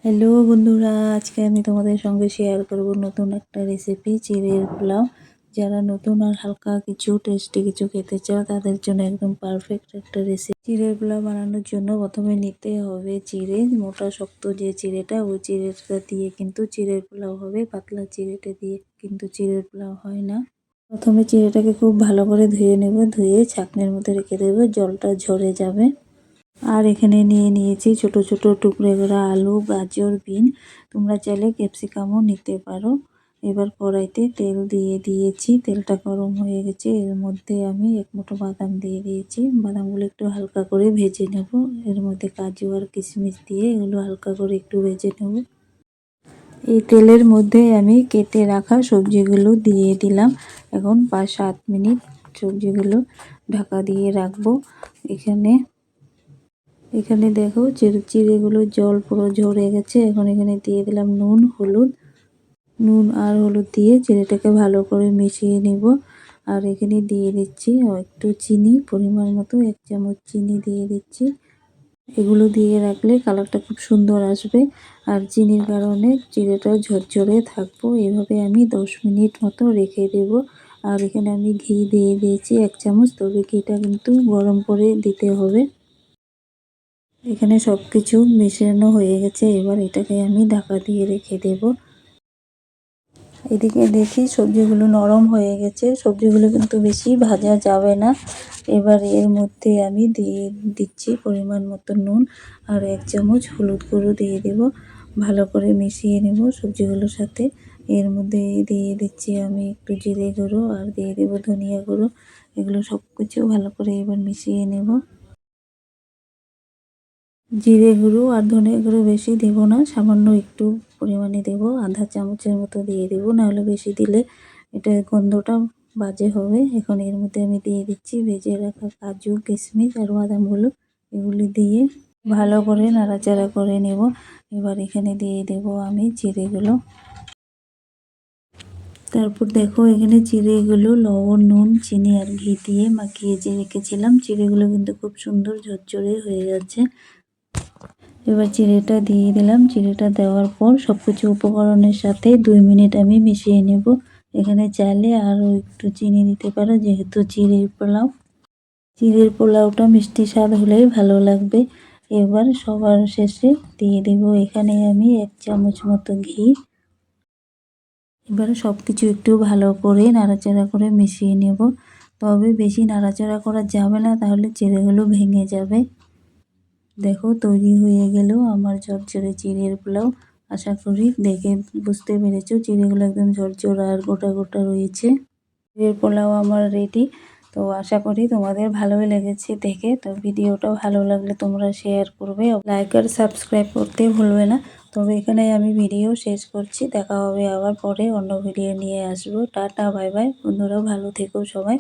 Hello বন্ধুরা, আজকে আমি তোমাদের সঙ্গে শেয়ার করব নতুন একটা রেসিপি চিড়ের পোলাও। যারা নতুন আর হালকা কিছু টেস্টি কিছু খেতে চাও তাদের জন্য একদম পারফেক্ট একটা রেসিপি। চিড়ের পোলাও বানানোর জন্য প্রথমে নিতে হবে চিড়ে, মোটা শক্ত যে চিড়েটা, ওই চিড়েটা দিয়ে কিন্তু চিড়ের পোলাও হবে। পাতলা চিড়েটা দিয়ে কিন্তু চিড়ের পোলাও হয় না। প্রথমে চিড়েটাকে খুব ভালো করে ধুয়ে নেব, ধুয়ে ছাঁকনির মধ্যে রেখে দেবো, জলটা ঝরে যাবে। আর এখানে নিয়ে নিয়েছি ছোট ছোট টুকরো করা আলু, গাজর, বিন। তোমরা চাইলে ক্যাপসিকামও নিতে পারো। এবার কড়াইতে তেল দিয়ে দিয়েছি, তেলটা গরম হয়ে গেছে। এর মধ্যে আমি এক মুঠো বাদাম দিয়ে দিয়েছি। বাদামগুলো একটু হালকা করে ভেজে নেব। এর মধ্যে কাজু আর কিশমিশ দিয়ে এগুলো হালকা করে একটু ভেজে নেব। এই তেলের মধ্যে আমি কেটে রাখা সবজিগুলো দিয়ে দিলাম। এখন 5-7 মিনিট সবজিগুলো ঢাকা দিয়ে রাখবো। এখানে দেখো চিড়েগুলো জল পুরো ঝরে গেছে। এখন এখানে দিয়ে দিলাম নুন আর হলুদ দিয়ে চিড়েটাকে ভালো করে মিশিয়ে নিব। আর এখানে দিয়ে দিচ্ছি একটু চিনি, পরিমাণ মতো 1 চামচ চিনি দিয়ে দিচ্ছি। এগুলো দিয়ে রাখলে কালারটা খুব সুন্দর আসবে, আর চিনির কারণে চিড়েটাও ঝরঝরে থাকবো। এভাবে আমি 10 মিনিট মতো রেখে দেব। আর এখানে আমি ঘি দিয়ে দিয়েছি 1 চামচ, তবে ঘিটা কিন্তু গরম করে দিতে হবে। এখানে সব কিছু মেশানো হয়ে গেছে। এবার এটাকে আমি ঢাকা দিয়ে রেখে দেব। এদিকে দেখি সবজিগুলো নরম হয়ে গেছে। সবজিগুলো কিন্তু বেশি ভাজা যাবে না। এবার এর মধ্যে আমি দিয়ে দিচ্ছি পরিমাণ মতো নুন আর 1 চামচ হলুদ গুঁড়ো দিয়ে দেব। ভালো করে মিশিয়ে নেব সবজিগুলোর সাথে। এর মধ্যে দিয়ে দিচ্ছি আমি একটু জিরে গুঁড়ো আর দিয়ে দেব ধনিয়া গুঁড়ো। এগুলো সব কিছু ভালো করে এবার মিশিয়ে নেব। জিরে গুঁড়ো আর ধনিয়া গুঁড়ো বেশি দেব না, সামান্য একটু পরিমাণে দেব। আধা চামচের মতো দিয়ে দেব, নাহলে বেশি দিলে এটা গন্ধটা বাজে হবে। এখন এর মধ্যে আমি দিয়ে দিচ্ছি ভেজে রাখা কাজু, কিশমিশ আর বাদামগুলো। এগুলি দিয়ে ভালো করে নাড়াচাড়া করে নেব। এবার এখানে দিয়ে দেব আমি চিড়েগুলো। তারপর দেখো এখানে চিড়েগুলো লবণ, নুন, চিনি আর ঘি দিয়ে মাখিয়ে যে রেখেছিলাম। চিড়েগুলো কিন্তু খুব সুন্দর ঝরঝরে হয়ে যাচ্ছে। এবার চিড়েটা দিয়ে দিলাম। চিড়েটা দেওয়ার পর সবকিছু উপকরণের সাথে 2 মিনিট আমি মিশিয়ে নেব। এখানে চাইলে আরও একটু চিনি দিতে পারো, যেহেতু চিড়ের পোলাওটা মিষ্টি স্বাদ হলেই ভালো লাগবে। এবার সবার শেষে দিয়ে দেব এখানে আমি 1 চামচ মতো ঘি। এবারে সব কিছু একটু ভালো করে নাড়াচাড়া করে মিশিয়ে নেব। তবে বেশি নাড়াচাড়া করা যাবে না, তাহলে চিড়েগুলো ভেঙে যাবে। দেখো তৈরি হয়ে গেল আমার ঝরঝরে চিড়ের পোলাও। আশা করি দেখে বুঝতে পেরেছো চিড়েগুলো একদম ঝরঝরা আর গোটা গোটা রয়েছে। চিড়ের পোলাও আমার রেডি। তো আশা করি তোমাদের ভালোই লেগেছে দেখে। তো ভিডিওটা ভালো লাগলে তোমরা শেয়ার করবে, লাইক আর সাবস্ক্রাইব করতে ভুলবে না। তবে এখানে আমি ভিডিও শেষ করছি। দেখা হবে আবার পরে অন্য ভিডিও নিয়ে আসবো। টাটা, বাই বাই বন্ধুরা, ভালো থেকো সবাই।